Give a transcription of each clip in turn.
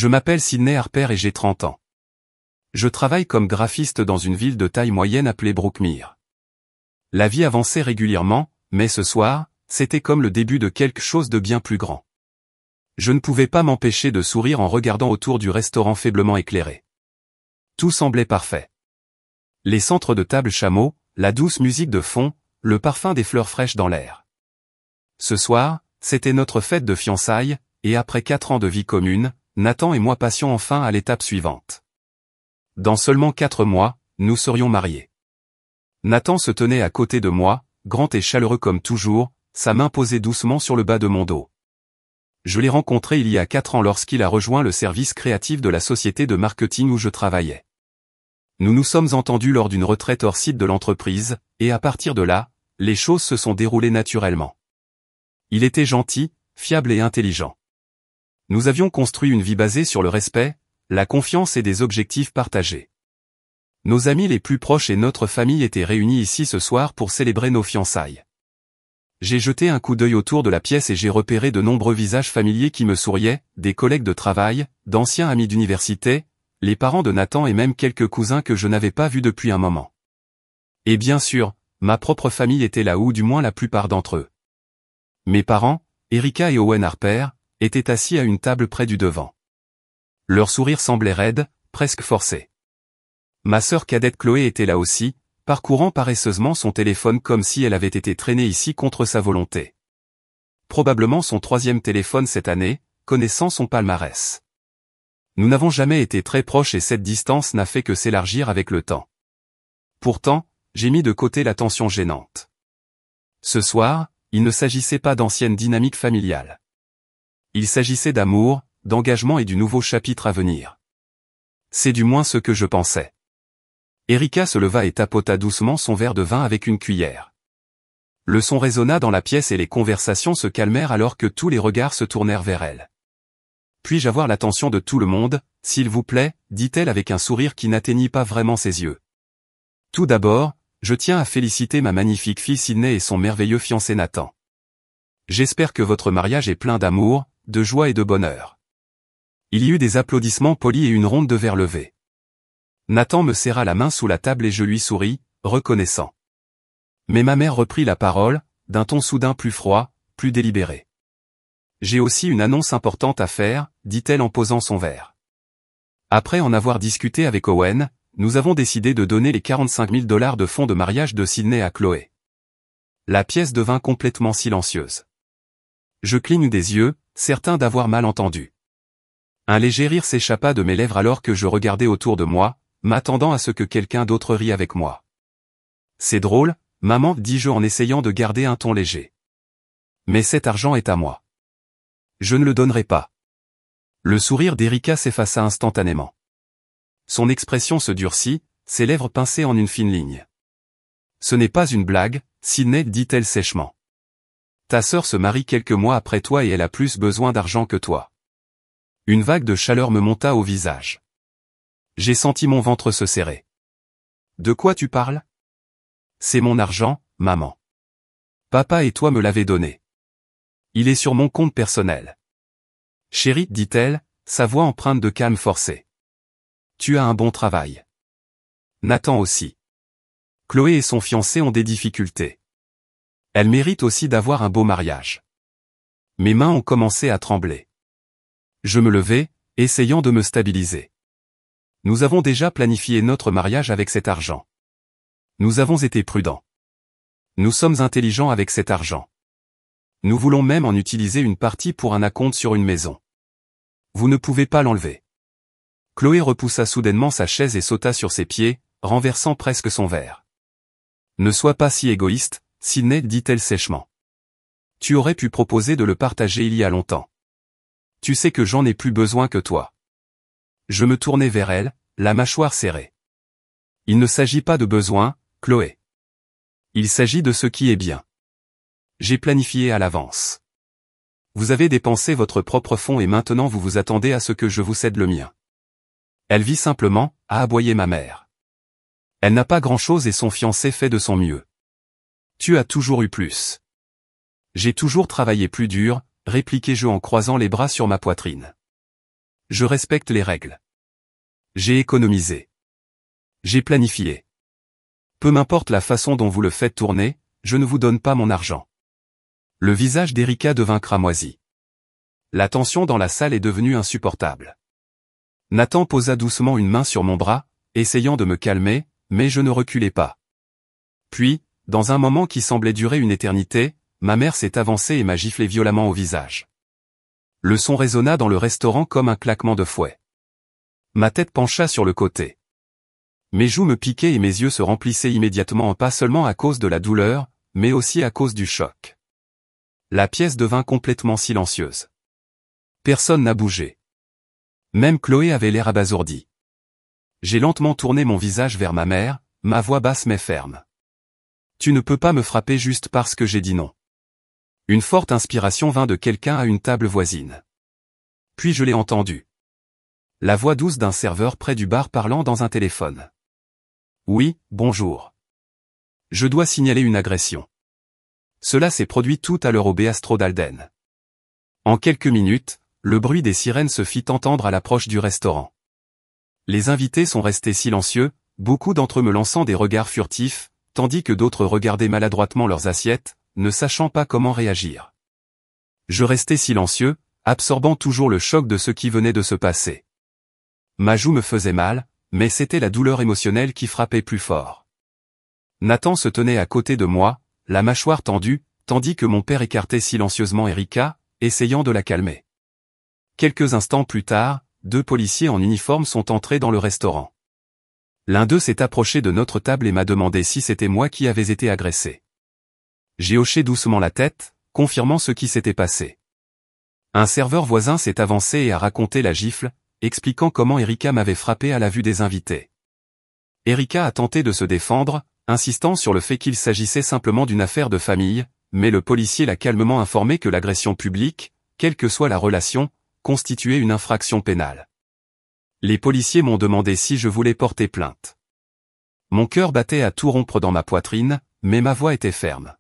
Je m'appelle Sydney Harper et j'ai 30 ans. Je travaille comme graphiste dans une ville de taille moyenne appelée Brookmere. La vie avançait régulièrement, mais ce soir, c'était comme le début de quelque chose de bien plus grand. Je ne pouvais pas m'empêcher de sourire en regardant autour du restaurant faiblement éclairé. Tout semblait parfait. Les centres de table chameaux, la douce musique de fond, le parfum des fleurs fraîches dans l'air. Ce soir, c'était notre fête de fiançailles, et après 4 ans de vie commune, Nathan et moi passions enfin à l'étape suivante. Dans seulement 4 mois, nous serions mariés. Nathan se tenait à côté de moi, grand et chaleureux comme toujours, sa main posée doucement sur le bas de mon dos. Je l'ai rencontré il y a 4 ans lorsqu'il a rejoint le service créatif de la société de marketing où je travaillais. Nous nous sommes entendus lors d'une retraite hors site de l'entreprise, et à partir de là, les choses se sont déroulées naturellement. Il était gentil, fiable et intelligent. Nous avions construit une vie basée sur le respect, la confiance et des objectifs partagés. Nos amis les plus proches et notre famille étaient réunis ici ce soir pour célébrer nos fiançailles. J'ai jeté un coup d'œil autour de la pièce et j'ai repéré de nombreux visages familiers qui me souriaient, des collègues de travail, d'anciens amis d'université, les parents de Nathan et même quelques cousins que je n'avais pas vus depuis un moment. Et bien sûr, ma propre famille était là ou du moins la plupart d'entre eux. Mes parents, Erika et Owen Harper, étaient assis à une table près du devant. Leur sourire semblait raide, presque forcé. Ma sœur cadette Chloé était là aussi, parcourant paresseusement son téléphone comme si elle avait été traînée ici contre sa volonté. Probablement son 3e téléphone cette année, connaissant son palmarès. Nous n'avons jamais été très proches et cette distance n'a fait que s'élargir avec le temps. Pourtant, j'ai mis de côté la tension gênante. Ce soir, il ne s'agissait pas d'ancienne dynamique familiale. Il s'agissait d'amour, d'engagement et du nouveau chapitre à venir. C'est du moins ce que je pensais. Erika se leva et tapota doucement son verre de vin avec une cuillère. Le son résonna dans la pièce et les conversations se calmèrent alors que tous les regards se tournèrent vers elle. Puis-je avoir l'attention de tout le monde, s'il vous plaît, dit-elle avec un sourire qui n'atteignit pas vraiment ses yeux. Tout d'abord, je tiens à féliciter ma magnifique fille Sydney et son merveilleux fiancé Nathan. J'espère que votre mariage est plein d'amour, de joie et de bonheur. Il y eut des applaudissements polis et une ronde de verres levés. Nathan me serra la main sous la table et je lui souris, reconnaissant. Mais ma mère reprit la parole, d'un ton soudain plus froid, plus délibéré. J'ai aussi une annonce importante à faire, dit-elle en posant son verre. Après en avoir discuté avec Owen, nous avons décidé de donner les 45 000 $ de fonds de mariage de Sydney à Chloé. La pièce devint complètement silencieuse. Je cligne des yeux, certain d'avoir mal entendu. Un léger rire s'échappa de mes lèvres alors que je regardais autour de moi, m'attendant à ce que quelqu'un d'autre rie avec moi. C'est drôle, maman, dis-je en essayant de garder un ton léger. Mais cet argent est à moi. Je ne le donnerai pas. Le sourire d'Erika s'effaça instantanément. Son expression se durcit, ses lèvres pincées en une fine ligne. Ce n'est pas une blague, Sydney, dit-elle sèchement. Ta sœur se marie quelques mois après toi et elle a plus besoin d'argent que toi. Une vague de chaleur me monta au visage. J'ai senti mon ventre se serrer. De quoi tu parles? C'est mon argent, maman. Papa et toi me l'avez donné. Il est sur mon compte personnel. Chérie, dit-elle, sa voix empreinte de calme forcé. Tu as un bon travail. Nathan aussi. Chloé et son fiancé ont des difficultés. Elle mérite aussi d'avoir un beau mariage. Mes mains ont commencé à trembler. Je me levai, essayant de me stabiliser. Nous avons déjà planifié notre mariage avec cet argent. Nous avons été prudents. Nous sommes intelligents avec cet argent. Nous voulons même en utiliser une partie pour un acompte sur une maison. Vous ne pouvez pas l'enlever. Chloé repoussa soudainement sa chaise et sauta sur ses pieds, renversant presque son verre. Ne sois pas si égoïste, Sydney, dit-elle sèchement. Tu aurais pu proposer de le partager il y a longtemps. Tu sais que j'en ai plus besoin que toi. Je me tournai vers elle, la mâchoire serrée. Il ne s'agit pas de besoin, Chloé. Il s'agit de ce qui est bien. J'ai planifié à l'avance. Vous avez dépensé votre propre fonds et maintenant vous vous attendez à ce que je vous cède le mien. Elle vit simplement, a aboyé ma mère. Elle n'a pas grand-chose et son fiancé fait de son mieux. Tu as toujours eu plus. J'ai toujours travaillé plus dur, répliquai-je en croisant les bras sur ma poitrine. Je respecte les règles. J'ai économisé. J'ai planifié. Peu m'importe la façon dont vous le faites tourner, je ne vous donne pas mon argent. Le visage d'Erika devint cramoisi. La tension dans la salle est devenue insupportable. Nathan posa doucement une main sur mon bras, essayant de me calmer, mais je ne reculais pas. Puis, dans un moment qui semblait durer une éternité, ma mère s'est avancée et m'a giflé violemment au visage. Le son résonna dans le restaurant comme un claquement de fouet. Ma tête pencha sur le côté. Mes joues me piquaient et mes yeux se remplissaient immédiatement, pas seulement à cause de la douleur, mais aussi à cause du choc. La pièce devint complètement silencieuse. Personne n'a bougé. Même Chloé avait l'air abasourdi. J'ai lentement tourné mon visage vers ma mère, ma voix basse mais ferme. Tu ne peux pas me frapper juste parce que j'ai dit non. Une forte inspiration vint de quelqu'un à une table voisine. Puis je l'ai entendu. La voix douce d'un serveur près du bar parlant dans un téléphone. Oui, bonjour. Je dois signaler une agression. Cela s'est produit tout à l'heure au Béastro d'Alden. En quelques minutes, le bruit des sirènes se fit entendre à l'approche du restaurant. Les invités sont restés silencieux, beaucoup d'entre eux me lançant des regards furtifs, tandis que d'autres regardaient maladroitement leurs assiettes, ne sachant pas comment réagir. Je restais silencieux, absorbant toujours le choc de ce qui venait de se passer. Ma joue me faisait mal, mais c'était la douleur émotionnelle qui frappait plus fort. Nathan se tenait à côté de moi, la mâchoire tendue, tandis que mon père écartait silencieusement Erika, essayant de la calmer. Quelques instants plus tard, 2 policiers en uniforme sont entrés dans le restaurant. L'un d'eux s'est approché de notre table et m'a demandé si c'était moi qui avais été agressé. J'ai hoché doucement la tête, confirmant ce qui s'était passé. Un serveur voisin s'est avancé et a raconté la gifle, expliquant comment Erika m'avait frappé à la vue des invités. Erika a tenté de se défendre, insistant sur le fait qu'il s'agissait simplement d'une affaire de famille, mais le policier l'a calmement informé que l'agression publique, quelle que soit la relation, constituait une infraction pénale. Les policiers m'ont demandé si je voulais porter plainte. Mon cœur battait à tout rompre dans ma poitrine, mais ma voix était ferme.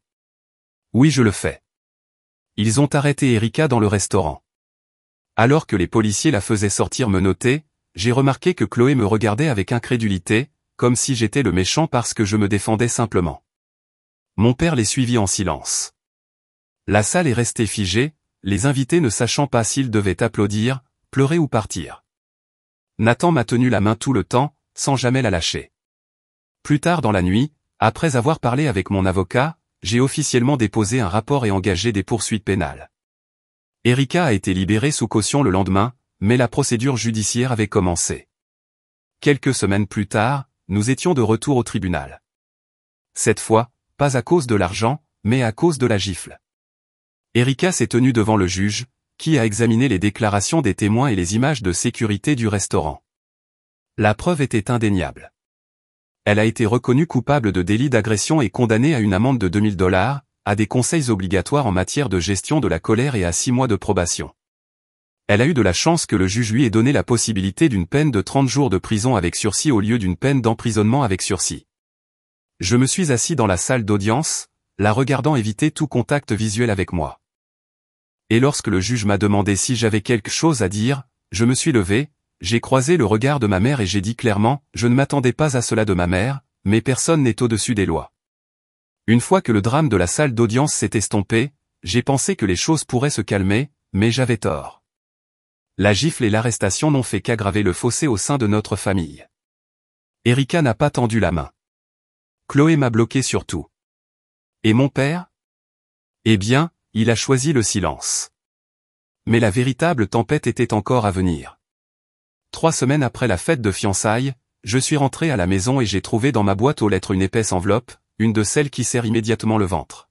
Oui, je le fais. Ils ont arrêté Erika dans le restaurant. Alors que les policiers la faisaient sortir menottée, j'ai remarqué que Chloé me regardait avec incrédulité, comme si j'étais le méchant parce que je me défendais simplement. Mon père les suivit en silence. La salle est restée figée, les invités ne sachant pas s'ils devaient applaudir, pleurer ou partir. Nathan m'a tenu la main tout le temps, sans jamais la lâcher. Plus tard dans la nuit, après avoir parlé avec mon avocat, j'ai officiellement déposé un rapport et engagé des poursuites pénales. Erika a été libérée sous caution le lendemain, mais la procédure judiciaire avait commencé. Quelques semaines plus tard, nous étions de retour au tribunal. Cette fois, pas à cause de l'argent, mais à cause de la gifle. Erika s'est tenue devant le juge, qui a examiné les déclarations des témoins et les images de sécurité du restaurant. La preuve était indéniable. Elle a été reconnue coupable de délit d'agression et condamnée à une amende de $2000, à des conseils obligatoires en matière de gestion de la colère et à 6 mois de probation. Elle a eu de la chance que le juge lui ait donné la possibilité d'une peine de 30 jours de prison avec sursis au lieu d'une peine d'emprisonnement avec sursis. Je me suis assis dans la salle d'audience, la regardant éviter tout contact visuel avec moi. Et lorsque le juge m'a demandé si j'avais quelque chose à dire, je me suis levé, j'ai croisé le regard de ma mère et j'ai dit clairement, je ne m'attendais pas à cela de ma mère, mais personne n'est au-dessus des lois. Une fois que le drame de la salle d'audience s'est estompé, j'ai pensé que les choses pourraient se calmer, mais j'avais tort. La gifle et l'arrestation n'ont fait qu'aggraver le fossé au sein de notre famille. Erika n'a pas tendu la main. Chloé m'a bloqué sur tout. Et mon père? Eh bien, il a choisi le silence. Mais la véritable tempête était encore à venir. 3 semaines après la fête de fiançailles, je suis rentré à la maison et j'ai trouvé dans ma boîte aux lettres une épaisse enveloppe, une de celles qui serre immédiatement le ventre.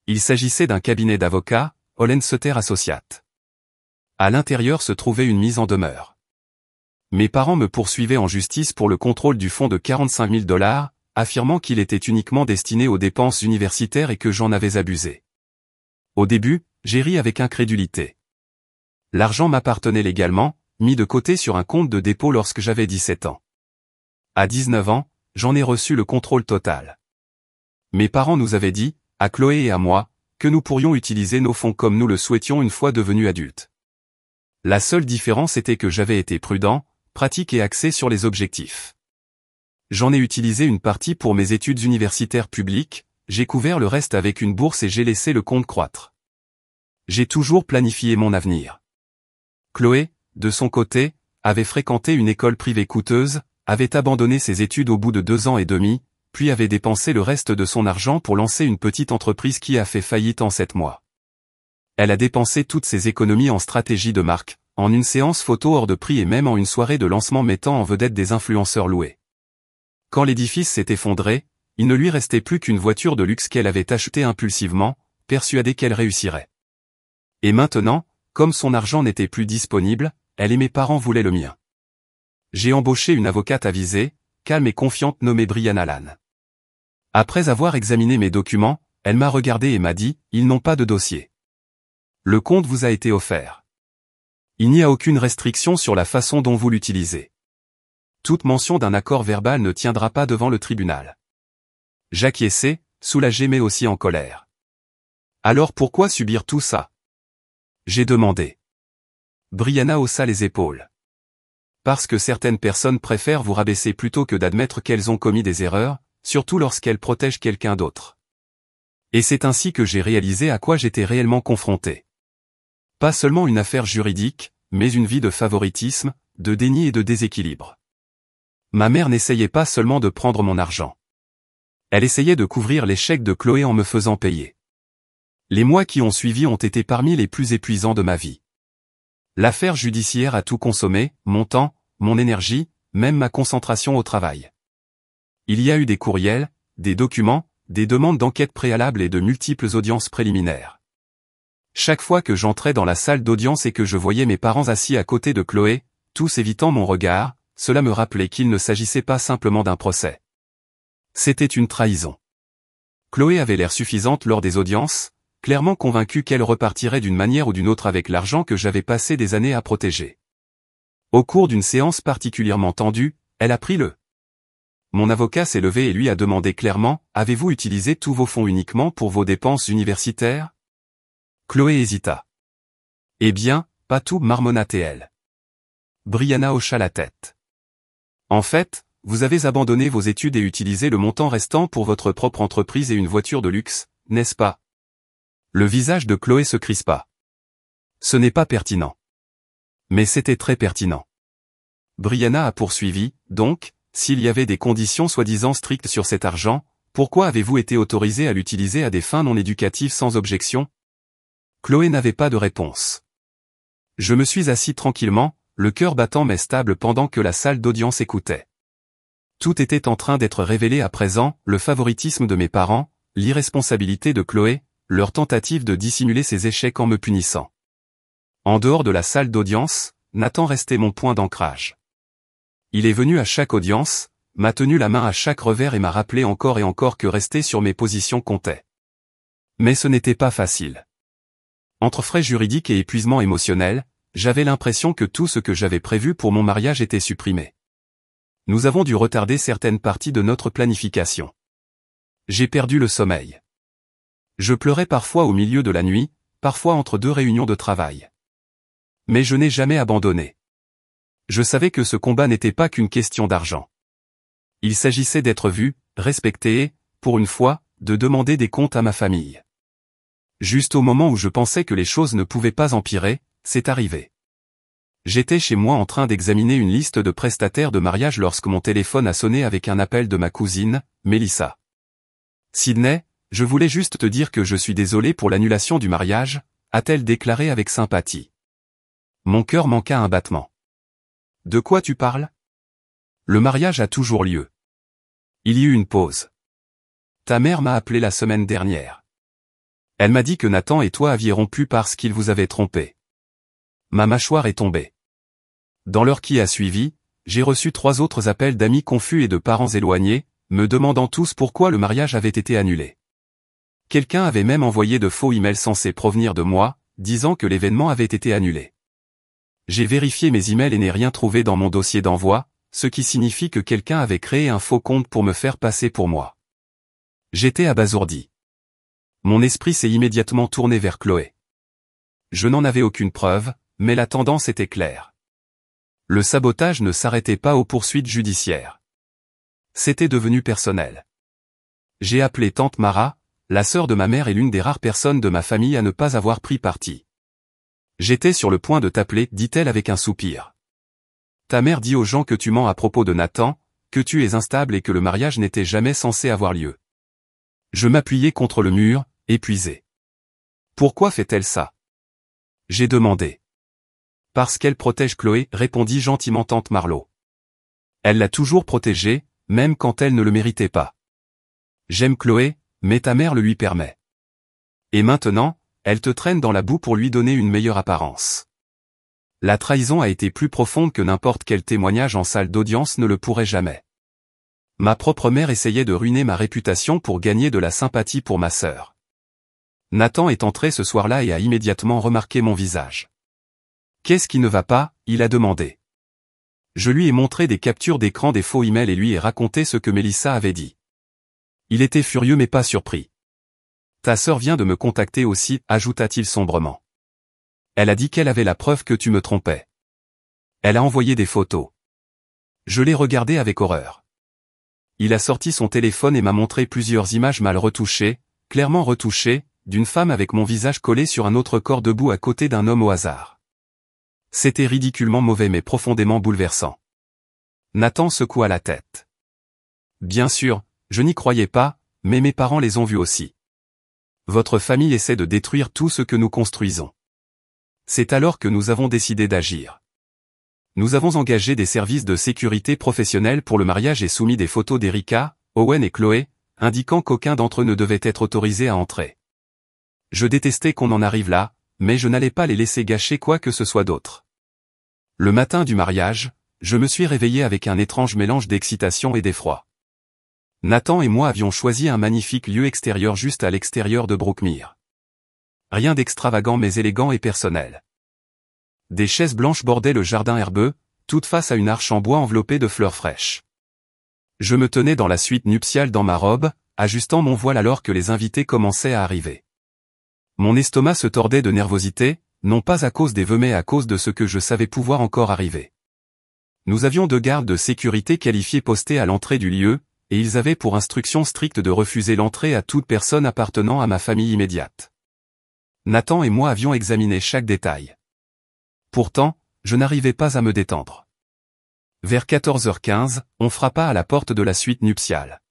Il s'agissait d'un cabinet d'avocats, Holland Sutter Associates. À l'intérieur se trouvait une mise en demeure. Mes parents me poursuivaient en justice pour le contrôle du fonds de $45 000, affirmant qu'il était uniquement destiné aux dépenses universitaires et que j'en avais abusé. Au début, j'ai ri avec incrédulité. L'argent m'appartenait légalement, mis de côté sur un compte de dépôt lorsque j'avais 17 ans. À 19 ans, j'en ai reçu le contrôle total. Mes parents nous avaient dit, à Chloé et à moi, que nous pourrions utiliser nos fonds comme nous le souhaitions une fois devenus adultes. La seule différence était que j'avais été prudent, pratique et axé sur les objectifs. J'en ai utilisé une partie pour mes études universitaires publiques, j'ai couvert le reste avec une bourse et j'ai laissé le compte croître. J'ai toujours planifié mon avenir. Chloé, de son côté, avait fréquenté une école privée coûteuse, avait abandonné ses études au bout de 2 ans et demi, puis avait dépensé le reste de son argent pour lancer une petite entreprise qui a fait faillite en 7 mois. Elle a dépensé toutes ses économies en stratégie de marque, en une séance photo hors de prix et même en une soirée de lancement mettant en vedette des influenceurs loués. Quand l'édifice s'est effondré, il ne lui restait plus qu'une voiture de luxe qu'elle avait achetée impulsivement, persuadée qu'elle réussirait. Et maintenant, comme son argent n'était plus disponible, elle et mes parents voulaient le mien. J'ai embauché une avocate avisée, calme et confiante nommée Brianna Lane. Après avoir examiné mes documents, elle m'a regardé et m'a dit, ils n'ont pas de dossier. Le compte vous a été offert. Il n'y a aucune restriction sur la façon dont vous l'utilisez. Toute mention d'un accord verbal ne tiendra pas devant le tribunal. J'acquiesçai, soulagé mais aussi en colère. Alors pourquoi subir tout ça? J'ai demandé. Brianna haussa les épaules. Parce que certaines personnes préfèrent vous rabaisser plutôt que d'admettre qu'elles ont commis des erreurs, surtout lorsqu'elles protègent quelqu'un d'autre. Et c'est ainsi que j'ai réalisé à quoi j'étais réellement confronté. Pas seulement une affaire juridique, mais une vie de favoritisme, de déni et de déséquilibre. Ma mère n'essayait pas seulement de prendre mon argent. Elle essayait de couvrir l'échec de Chloé en me faisant payer. Les mois qui ont suivi ont été parmi les plus épuisants de ma vie. L'affaire judiciaire a tout consommé, mon temps, mon énergie, même ma concentration au travail. Il y a eu des courriels, des documents, des demandes d'enquête préalables et de multiples audiences préliminaires. Chaque fois que j'entrais dans la salle d'audience et que je voyais mes parents assis à côté de Chloé, tous évitant mon regard, cela me rappelait qu'il ne s'agissait pas simplement d'un procès. C'était une trahison. Chloé avait l'air suffisante lors des audiences, clairement convaincue qu'elle repartirait d'une manière ou d'une autre avec l'argent que j'avais passé des années à protéger. Au cours d'une séance particulièrement tendue, elle a pris le. Mon avocat s'est levé et lui a demandé clairement, « Avez-vous utilisé tous vos fonds uniquement pour vos dépenses universitaires ?» Chloé hésita. « Eh bien, pas tout, marmonna-t-elle. Brianna hocha la tête. « En fait, vous avez abandonné vos études et utilisé le montant restant pour votre propre entreprise et une voiture de luxe, n'est-ce pas ?» Le visage de Chloé se crispa. « Ce n'est pas pertinent. » Mais c'était très pertinent. Brianna a poursuivi, « Donc, s'il y avait des conditions soi-disant strictes sur cet argent, pourquoi avez-vous été autorisé à l'utiliser à des fins non éducatives sans objection ?» Chloé n'avait pas de réponse. Je me suis assis tranquillement, le cœur battant mais stable pendant que la salle d'audience écoutait. Tout était en train d'être révélé à présent, le favoritisme de mes parents, l'irresponsabilité de Chloé, leur tentative de dissimuler ses échecs en me punissant. En dehors de la salle d'audience, Nathan restait mon point d'ancrage. Il est venu à chaque audience, m'a tenu la main à chaque revers et m'a rappelé encore et encore que rester sur mes positions comptait. Mais ce n'était pas facile. Entre frais juridiques et épuisement émotionnel, j'avais l'impression que tout ce que j'avais prévu pour mon mariage était supprimé. Nous avons dû retarder certaines parties de notre planification. J'ai perdu le sommeil. Je pleurais parfois au milieu de la nuit, parfois entre 2 réunions de travail. Mais je n'ai jamais abandonné. Je savais que ce combat n'était pas qu'une question d'argent. Il s'agissait d'être vu, respecté et, pour une fois, de demander des comptes à ma famille. Juste au moment où je pensais que les choses ne pouvaient pas empirer, c'est arrivé. J'étais chez moi en train d'examiner une liste de prestataires de mariage lorsque mon téléphone a sonné avec un appel de ma cousine, Mélissa. « Sydney, je voulais juste te dire que je suis désolée pour l'annulation du mariage », a-t-elle déclaré avec sympathie. Mon cœur manqua un battement. « De quoi tu parles ? Le mariage a toujours lieu. » Il y eut une pause. « Ta mère m'a appelé la semaine dernière. Elle m'a dit que Nathan et toi aviez rompu parce qu'il vous avait trompé. » Ma mâchoire est tombée. Dans l'heure qui a suivi, j'ai reçu 3 autres appels d'amis confus et de parents éloignés, me demandant tous pourquoi le mariage avait été annulé. Quelqu'un avait même envoyé de faux emails censés provenir de moi, disant que l'événement avait été annulé. J'ai vérifié mes emails et n'ai rien trouvé dans mon dossier d'envoi, ce qui signifie que quelqu'un avait créé un faux compte pour me faire passer pour moi. J'étais abasourdi. Mon esprit s'est immédiatement tourné vers Chloé. Je n'en avais aucune preuve, mais la tendance était claire. Le sabotage ne s'arrêtait pas aux poursuites judiciaires. C'était devenu personnel. J'ai appelé tante Mara, la sœur de ma mère et l'une des rares personnes de ma famille à ne pas avoir pris parti. J'étais sur le point de t'appeler, dit-elle avec un soupir. Ta mère dit aux gens que tu mens à propos de Nathan, que tu es instable et que le mariage n'était jamais censé avoir lieu. Je m'appuyais contre le mur, épuisé. Pourquoi fait-elle ça? J'ai demandé. Parce qu'elle protège Chloé, répondit gentiment tante Marlowe. Elle l'a toujours protégée, même quand elle ne le méritait pas. J'aime Chloé, mais ta mère le lui permet. Et maintenant, elle te traîne dans la boue pour lui donner une meilleure apparence. La trahison a été plus profonde que n'importe quel témoignage en salle d'audience ne le pourrait jamais. Ma propre mère essayait de ruiner ma réputation pour gagner de la sympathie pour ma sœur. Nathan est entré ce soir-là et a immédiatement remarqué mon visage. Qu'est-ce qui ne va pas? Il a demandé. Je lui ai montré des captures d'écran des faux emails et lui ai raconté ce que Mélissa avait dit. Il était furieux mais pas surpris. Ta sœur vient de me contacter aussi, ajouta-t-il sombrement. Elle a dit qu'elle avait la preuve que tu me trompais. Elle a envoyé des photos. Je l'ai regardé avec horreur. Il a sorti son téléphone et m'a montré plusieurs images mal retouchées, clairement retouchées, d'une femme avec mon visage collé sur un autre corps debout à côté d'un homme au hasard. C'était ridiculement mauvais mais profondément bouleversant. Nathan secoua la tête. Bien sûr, je n'y croyais pas, mais mes parents les ont vus aussi. Votre famille essaie de détruire tout ce que nous construisons. C'est alors que nous avons décidé d'agir. Nous avons engagé des services de sécurité professionnels pour le mariage et soumis des photos d'Erika, Owen et Chloé, indiquant qu'aucun d'entre eux ne devait être autorisé à entrer. Je détestais qu'on en arrive là, mais je n'allais pas les laisser gâcher quoi que ce soit d'autre. Le matin du mariage, je me suis réveillé avec un étrange mélange d'excitation et d'effroi. Nathan et moi avions choisi un magnifique lieu extérieur juste à l'extérieur de Brookmere. Rien d'extravagant mais élégant et personnel. Des chaises blanches bordaient le jardin herbeux, toutes face à une arche en bois enveloppée de fleurs fraîches. Je me tenais dans la suite nuptiale dans ma robe, ajustant mon voile alors que les invités commençaient à arriver. Mon estomac se tordait de nervosité, non pas à cause des vœux mais à cause de ce que je savais pouvoir encore arriver. Nous avions 2 gardes de sécurité qualifiés postés à l'entrée du lieu, et ils avaient pour instruction stricte de refuser l'entrée à toute personne appartenant à ma famille immédiate. Nathan et moi avions examiné chaque détail. Pourtant, je n'arrivais pas à me détendre. Vers 14h15, on frappa à la porte de la suite nuptiale.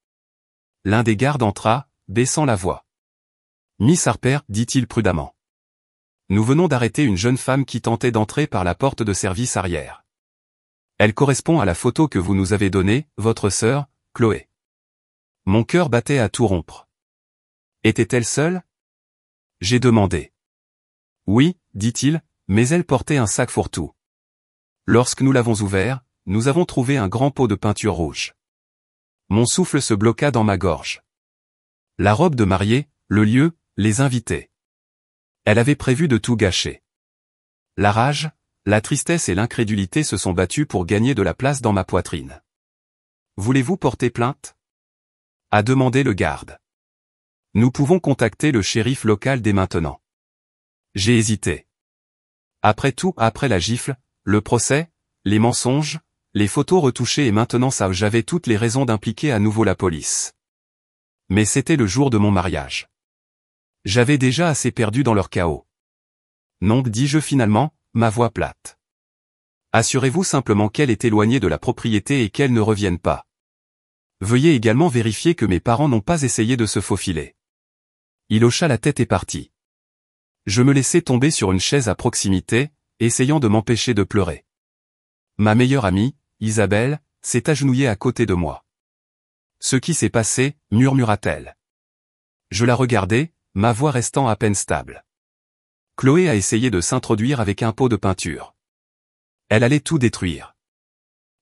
L'un des gardes entra, baissant la voix. « Miss Harper, dit-il prudemment. Nous venons d'arrêter une jeune femme qui tentait d'entrer par la porte de service arrière. Elle correspond à la photo que vous nous avez donnée, votre sœur, Chloé. » Mon cœur battait à tout rompre. Était-elle seule? J'ai demandé. Oui, dit-il, mais elle portait un sac fourre-tout. Lorsque nous l'avons ouvert, nous avons trouvé un grand pot de peinture rouge. Mon souffle se bloqua dans ma gorge. La robe de mariée, le lieu, les invités. Elle avait prévu de tout gâcher. La rage, la tristesse et l'incrédulité se sont battus pour gagner de la place dans ma poitrine. Voulez-vous porter plainte? A demandé le garde. Nous pouvons contacter le shérif local dès maintenant. J'ai hésité. Après tout, après la gifle, le procès, les mensonges, les photos retouchées et maintenant ça, j'avais toutes les raisons d'impliquer à nouveau la police. Mais c'était le jour de mon mariage. J'avais déjà assez perdu dans leur chaos. Non, dis-je finalement, ma voix plate. Assurez-vous simplement qu'elle est éloignée de la propriété et qu'elle ne revienne pas. Veuillez également vérifier que mes parents n'ont pas essayé de se faufiler. Il hocha la tête et partit. Je me laissai tomber sur une chaise à proximité, essayant de m'empêcher de pleurer. Ma meilleure amie, Isabelle, s'est agenouillée à côté de moi. Ce qui s'est passé, murmura-t-elle. Je la regardai, ma voix restant à peine stable. Chloé a essayé de s'introduire avec un pot de peinture. Elle allait tout détruire.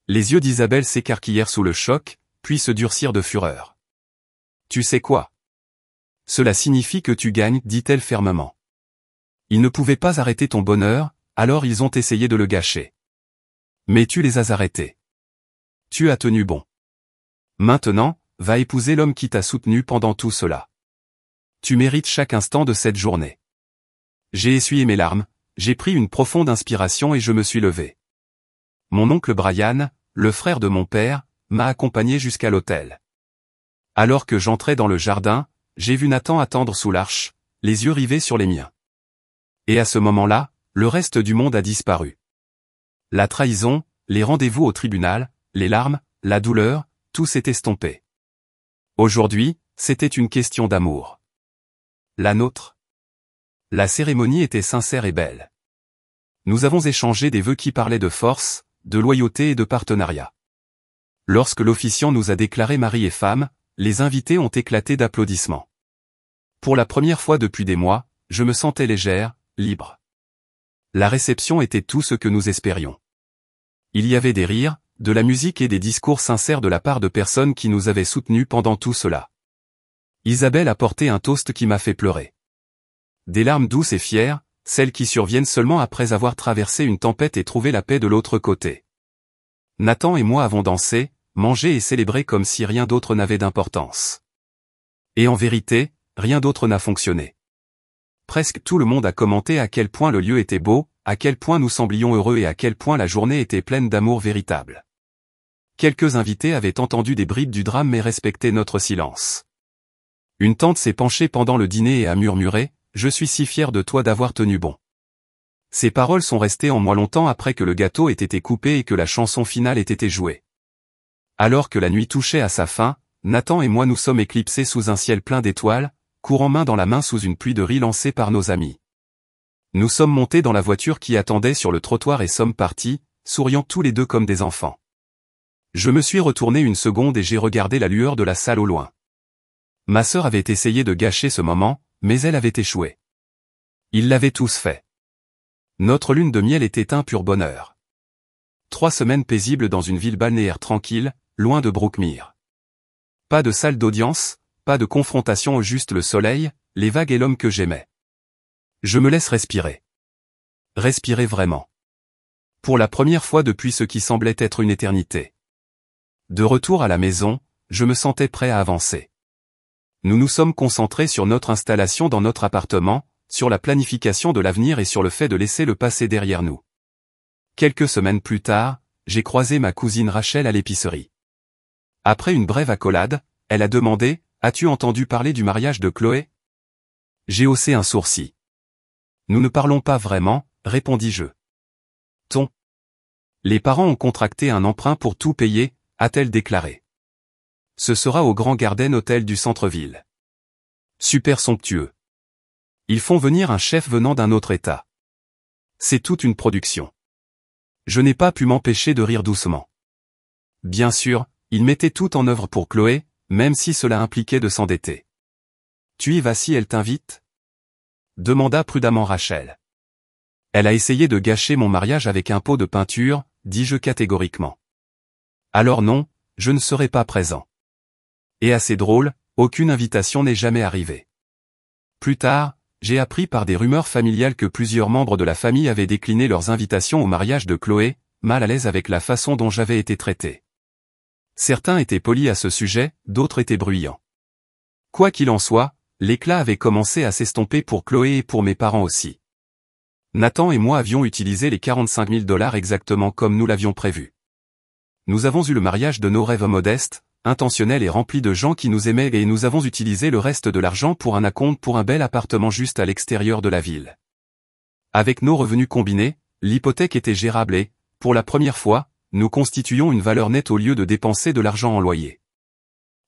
Les yeux d'Isabelle s'écarquillèrent sous le choc, puis se durcirent de fureur. Tu sais quoi? Cela signifie que tu gagnes, dit-elle fermement. Ils ne pouvaient pas arrêter ton bonheur, alors ils ont essayé de le gâcher. Mais tu les as arrêtés. Tu as tenu bon. Maintenant, va épouser l'homme qui t'a soutenu pendant tout cela. Tu mérites chaque instant de cette journée. J'ai essuyé mes larmes, j'ai pris une profonde inspiration et je me suis levé. Mon oncle Brian, le frère de mon père, m'a accompagné jusqu'à l'hôtel. Alors que j'entrais dans le jardin, j'ai vu Nathan attendre sous l'arche, les yeux rivés sur les miens. Et à ce moment-là, le reste du monde a disparu. La trahison, les rendez-vous au tribunal, les larmes, la douleur, tout s'est estompé. Aujourd'hui, c'était une question d'amour. La nôtre. La cérémonie était sincère et belle. Nous avons échangé des vœux qui parlaient de force, de loyauté et de partenariat. Lorsque l'officiant nous a déclarés mari et femme, les invités ont éclaté d'applaudissements. Pour la première fois depuis des mois, je me sentais légère, libre. La réception était tout ce que nous espérions. Il y avait des rires, de la musique et des discours sincères de la part de personnes qui nous avaient soutenus pendant tout cela. Isabelle a porté un toast qui m'a fait pleurer. Des larmes douces et fières, celles qui surviennent seulement après avoir traversé une tempête et trouvé la paix de l'autre côté. Nathan et moi avons dansé, mangé et célébré comme si rien d'autre n'avait d'importance. Et en vérité, rien d'autre n'a fonctionné. Presque tout le monde a commenté à quel point le lieu était beau, à quel point nous semblions heureux et à quel point la journée était pleine d'amour véritable. Quelques invités avaient entendu des bribes du drame mais respectaient notre silence. Une tante s'est penchée pendant le dîner et a murmuré « Je suis si fier de toi d'avoir tenu bon ». Ces paroles sont restées en moi longtemps après que le gâteau ait été coupé et que la chanson finale ait été jouée. Alors que la nuit touchait à sa fin, Nathan et moi nous sommes éclipsés sous un ciel plein d'étoiles, courant main dans la main sous une pluie de riz lancée par nos amis. Nous sommes montés dans la voiture qui attendait sur le trottoir et sommes partis, souriant tous les deux comme des enfants. Je me suis retourné une seconde et j'ai regardé la lueur de la salle au loin. Ma sœur avait essayé de gâcher ce moment, mais elle avait échoué. Ils l'avaient tous fait. Notre lune de miel était un pur bonheur. 3 semaines paisibles dans une ville balnéaire tranquille, loin de Brookmere. Pas de salle d'audience, pas de confrontation, juste le soleil, les vagues et l'homme que j'aimais. Je me laisse respirer. Respirer vraiment. Pour la première fois depuis ce qui semblait être une éternité. De retour à la maison, je me sentais prêt à avancer. Nous nous sommes concentrés sur notre installation dans notre appartement, sur la planification de l'avenir et sur le fait de laisser le passé derrière nous. Quelques semaines plus tard, j'ai croisé ma cousine Rachel à l'épicerie. Après une brève accolade, elle a demandé « As-tu entendu parler du mariage de Chloé ?» J'ai haussé un sourcil. « Nous ne parlons pas vraiment, » répondis-je. Les parents ont contracté un emprunt pour tout payer, a-t-elle déclaré. Ce sera au Grand Garden Hotel du centre-ville. Super somptueux. Ils font venir un chef venant d'un autre état. C'est toute une production. Je n'ai pas pu m'empêcher de rire doucement. Bien sûr, ils mettaient tout en œuvre pour Chloé, même si cela impliquait de s'endetter. Tu y vas si elle t'invite ? Demanda prudemment Rachel. Elle a essayé de gâcher mon mariage avec un pot de peinture, dis-je catégoriquement. Alors non, je ne serai pas présent. Et assez drôle, aucune invitation n'est jamais arrivée. Plus tard, j'ai appris par des rumeurs familiales que plusieurs membres de la famille avaient décliné leurs invitations au mariage de Chloé, mal à l'aise avec la façon dont j'avais été traité. Certains étaient polis à ce sujet, d'autres étaient bruyants. Quoi qu'il en soit, l'éclat avait commencé à s'estomper pour Chloé et pour mes parents aussi. Nathan et moi avions utilisé les 45 000 $ exactement comme nous l'avions prévu. Nous avons eu le mariage de nos rêves modestes, intentionnel et rempli de gens qui nous aimaient et nous avons utilisé le reste de l'argent pour un acompte pour un bel appartement juste à l'extérieur de la ville. Avec nos revenus combinés, l'hypothèque était gérable et, pour la première fois, nous constituions une valeur nette au lieu de dépenser de l'argent en loyer.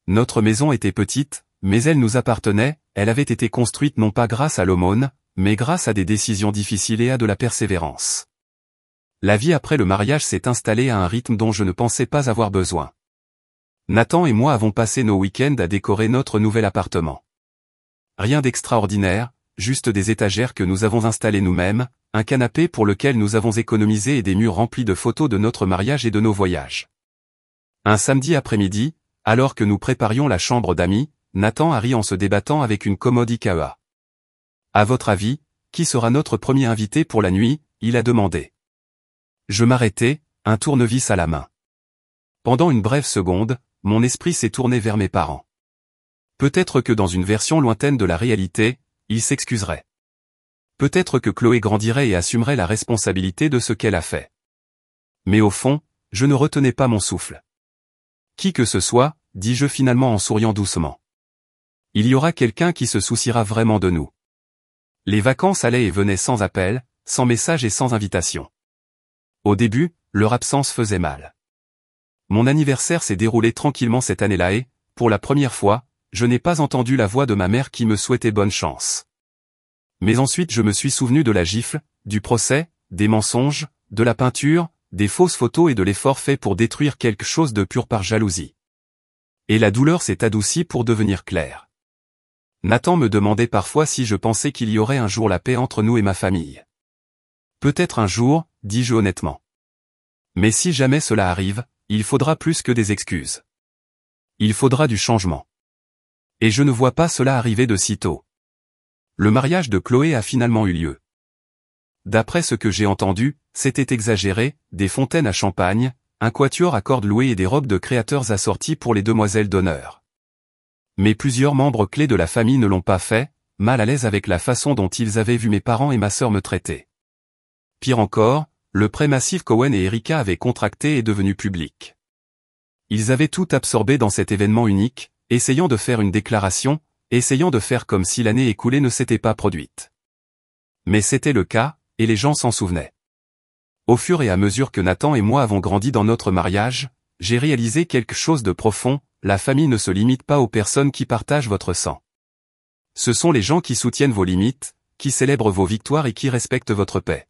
Notre maison était petite, mais elle nous appartenait, elle avait été construite non pas grâce à l'aumône, mais grâce à des décisions difficiles et à de la persévérance. La vie après le mariage s'est installée à un rythme dont je ne pensais pas avoir besoin. Nathan et moi avons passé nos week-ends à décorer notre nouvel appartement. Rien d'extraordinaire, juste des étagères que nous avons installées nous-mêmes, un canapé pour lequel nous avons économisé et des murs remplis de photos de notre mariage et de nos voyages. Un samedi après-midi, alors que nous préparions la chambre d'amis, Nathan a ri en se débattant avec une commode IKEA. À votre avis, qui sera notre premier invité pour la nuit, il a demandé. Je m'arrêtai, un tournevis à la main. Pendant une brève seconde, mon esprit s'est tourné vers mes parents. Peut-être que dans une version lointaine de la réalité, ils s'excuseraient. peut-être que Chloé grandirait et assumerait la responsabilité de ce qu'elle a fait. Mais au fond, je ne retenais pas mon souffle. Qui que ce soit, dis-je finalement en souriant doucement. Il y aura quelqu'un qui se souciera vraiment de nous. Les vacances allaient et venaient sans appel, sans message et sans invitation. Au début, leur absence faisait mal. Mon anniversaire s'est déroulé tranquillement cette année-là et, pour la première fois, je n'ai pas entendu la voix de ma mère qui me souhaitait bonne chance. Mais ensuite je me suis souvenu de la gifle, du procès, des mensonges, de la peinture, des fausses photos et de l'effort fait pour détruire quelque chose de pur par jalousie. Et la douleur s'est adoucie pour devenir claire. Nathan me demandait parfois si je pensais qu'il y aurait un jour la paix entre nous et ma famille. Peut-être un jour, dis-je honnêtement. Mais si jamais cela arrive, il faudra plus que des excuses. Il faudra du changement. Et je ne vois pas cela arriver de sitôt. Le mariage de Chloé a finalement eu lieu. D'après ce que j'ai entendu, c'était exagéré, des fontaines à champagne, un quatuor à cordes louées et des robes de créateurs assorties pour les demoiselles d'honneur. Mais plusieurs membres clés de la famille ne l'ont pas fait, mal à l'aise avec la façon dont ils avaient vu mes parents et ma sœur me traiter. Pire encore, le prêt massif qu'Owen et Erika avaient contracté est devenu public. Ils avaient tout absorbé dans cet événement unique, essayant de faire une déclaration, essayant de faire comme si l'année écoulée ne s'était pas produite. Mais c'était le cas, et les gens s'en souvenaient. Au fur et à mesure que Nathan et moi avons grandi dans notre mariage, j'ai réalisé quelque chose de profond, la famille ne se limite pas aux personnes qui partagent votre sang. Ce sont les gens qui soutiennent vos limites, qui célèbrent vos victoires et qui respectent votre paix.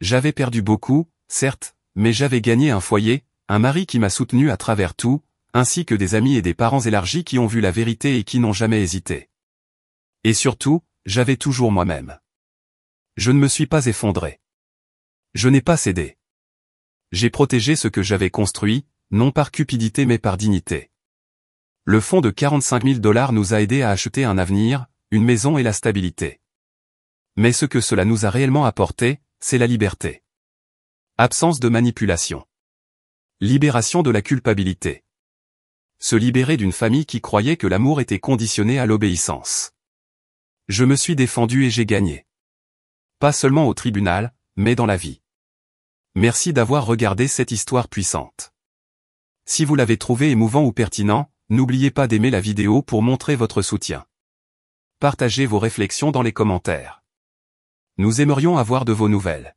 J'avais perdu beaucoup, certes, mais j'avais gagné un foyer, un mari qui m'a soutenu à travers tout, ainsi que des amis et des parents élargis qui ont vu la vérité et qui n'ont jamais hésité. Et surtout, j'avais toujours moi-même. Je ne me suis pas effondré. Je n'ai pas cédé. J'ai protégé ce que j'avais construit, non par cupidité mais par dignité. Le fonds de 45 000 $ nous a aidés à acheter un avenir, une maison et la stabilité. Mais ce que cela nous a réellement apporté, c'est la liberté. Absence de manipulation. Libération de la culpabilité. Se libérer d'une famille qui croyait que l'amour était conditionné à l'obéissance. Je me suis défendu et j'ai gagné. Pas seulement au tribunal, mais dans la vie. Merci d'avoir regardé cette histoire puissante. Si vous l'avez trouvé émouvant ou pertinent, n'oubliez pas d'aimer la vidéo pour montrer votre soutien. Partagez vos réflexions dans les commentaires. Nous aimerions avoir de vos nouvelles.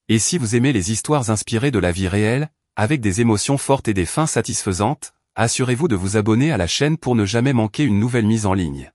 Et si vous aimez les histoires inspirées de la vie réelle, avec des émotions fortes et des fins satisfaisantes, assurez-vous de vous abonner à la chaîne pour ne jamais manquer une nouvelle mise en ligne.